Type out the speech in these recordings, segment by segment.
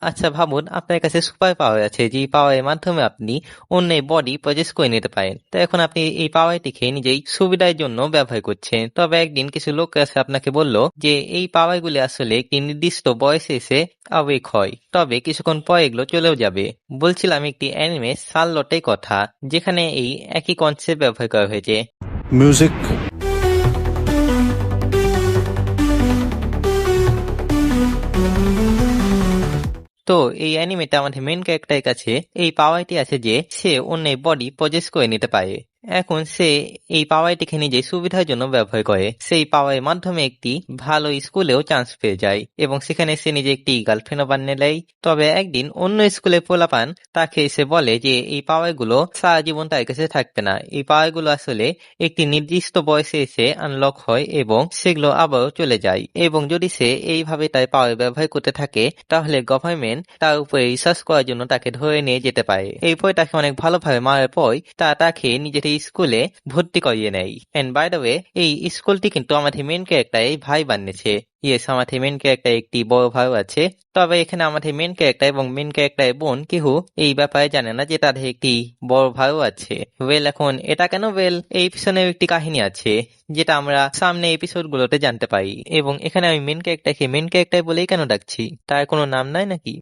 আচ্ছা ভাবুন আপনার কাছে সুপার পাওয়ার আছে, যে পাওয়ারের মাধ্যমে আপনি অন্যের বডি পজেস করে নিতে পারেন। তো এখন আপনি এই পাওয়ারটিকে নিজেই সুবিধার জন্য ব্যবহার করছেন। তবে একদিন কিছু লোক এসে আপনাকে বলল যে এই পাওয়ারগুলি আসলে একটি নির্দিষ্ট বয়সে এসে আবেগ হয়, তবে কিছুক্ষণ পর এগুলো চলেও যাবে। বলছিলাম একটি অ্যানিমে শার্লটের কথা, যেখানে এই একই কনসেপ্ট ব্যবহার করা হয়েছে। Music. তো এই অ্যানিমেতে আমাদের মেন ক্যারেক্টারের কাছে এই পাওয়ারটি আছে যে সে অন্যের বডি পজেস করে নিতে পারে। এখন সে এই পাওয়ারটিকে নিজের সুবিধার জন্য ব্যবহার করে। সেই পাওয়ারের মাধ্যমে একটি ভালো স্কুলেও চান্স পেয়ে যায় এবং সেখানে সে নিজে একটি গার্লফ্রেন্ডও বানিয়ে নেয়। তবে একদিন অন্য স্কুলের পোলাপান তাকে এসে বলে যে এই পাওয়ারগুলো সারা জীবন তার কাছে থাকবে না। এই পাওয়ারগুলো আসলে একটি নির্দিষ্ট বয়সে এসে আনলক হয় এবং সেগুলো আবারও চলে যায়। এবং যদি সে এইভাবে তার পাওয়ার ব্যবহার করতে থাকে তাহলে গভর্নমেন্ট তার উপরে রিসার্চ করার জন্য তাকে ধরে নিয়ে যেতে পারে। এরপর তাকে অনেক ভালোভাবে মারার পর তাকে নিজের স্কুলে ভর্তি করিয়ে নেয়। এন্ড বাই দ্য ওয়ে, এই স্কুলটি কিন্তু আমাদের মেন ক্যারেক্টারের ভাই বানিয়েছে। ইয়েস, আমাদের মেন ক্যারেক্টার একটি বড় ভাই আছে। তবে এখানে আমাদের মেন ক্যারেক্টার এবং মেন ক্যারেক্টারের বোন কেউ এই ব্যাপারে জানে না যে তাদের একটি বড় ভাইও আছে। ওয়েল, এখন এটা কেন? ওয়েল, এই পিছনেও একটি কাহিনী আছে যেটা আমরা সামনে এপিসোড গুলোতে জানতে পারি। এবং এখানে আমি মেন ক্যারেক্টারকে মেন ক্যারেক্টার বলেই কেন ডাকছি? তার কোনো নাম নাই নাকি?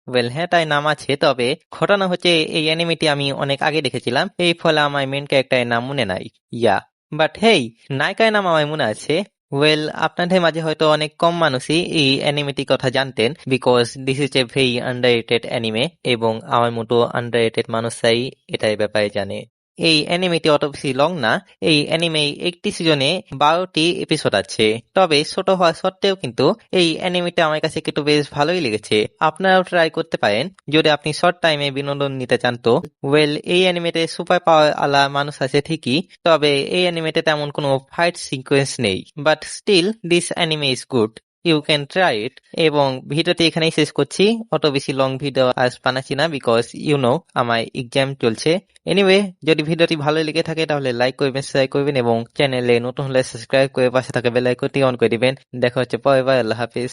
ওয়েল হ্যাঁ, তাই নাম আছে। তবে ঘটনা হচ্ছে এই অ্যানিমেটি আমি অনেক আগে দেখেছিলাম, এই ফলে আমার মেন ক্যারেক্টারের নাম মনে নাই। ইয়া, বাট হেই, নায়িকার নাম আমার মনে আছে। ওয়েল, আপনাদের মাঝে হয়তো অনেক কম মানুষই এই অ্যানিমেটির কথা জানতেন, because this is a very underrated anime এবং আমার মতো আন্ডাররেটেড মানুষরাই এটার ব্যাপারে জানে। এই অ্যানিমেটি অত বেশি লং না। এই অ্যানিমে একটি সিজনে 12টি এপিসোড আছে। তবে ছোট হওয়া সত্ত্বেও কিন্তু এই অ্যানিমেটা আমার কাছে কিন্তু বেশ ভালোই লেগেছে। আপনারাও ট্রাই করতে পারেন যদি আপনি শর্ট টাইমে বিনোদন নিতে চান। তো ওয়েল, এই অ্যানিমেতে সুপার পাওয়ার আলা মানুষ আছে ঠিকই, তবে এই অ্যানিমেতে তেমন কোনো ফাইট সিকোয়েন্স নেই। But still this anime is good, you can try it. এবং ভিডিওটি এখানেই শেষ করছি। অত বেশি লং ভিডিও আজ বানাচ্ছি না, বিকজ আমার এক্সাম চলছে। এনিওয়ে, যদি ভিডিওটি ভালো লেগে থাকে তাহলে লাইক করবেন, শেয়ার করবেন এবং চ্যানেলে নতুন হলে সাবস্ক্রাইব করে পাশে থাকা বেল আইকনটি অন করে দিবেন। দেখা হচ্ছে পরের বার। আল্লাহ হাফিজ।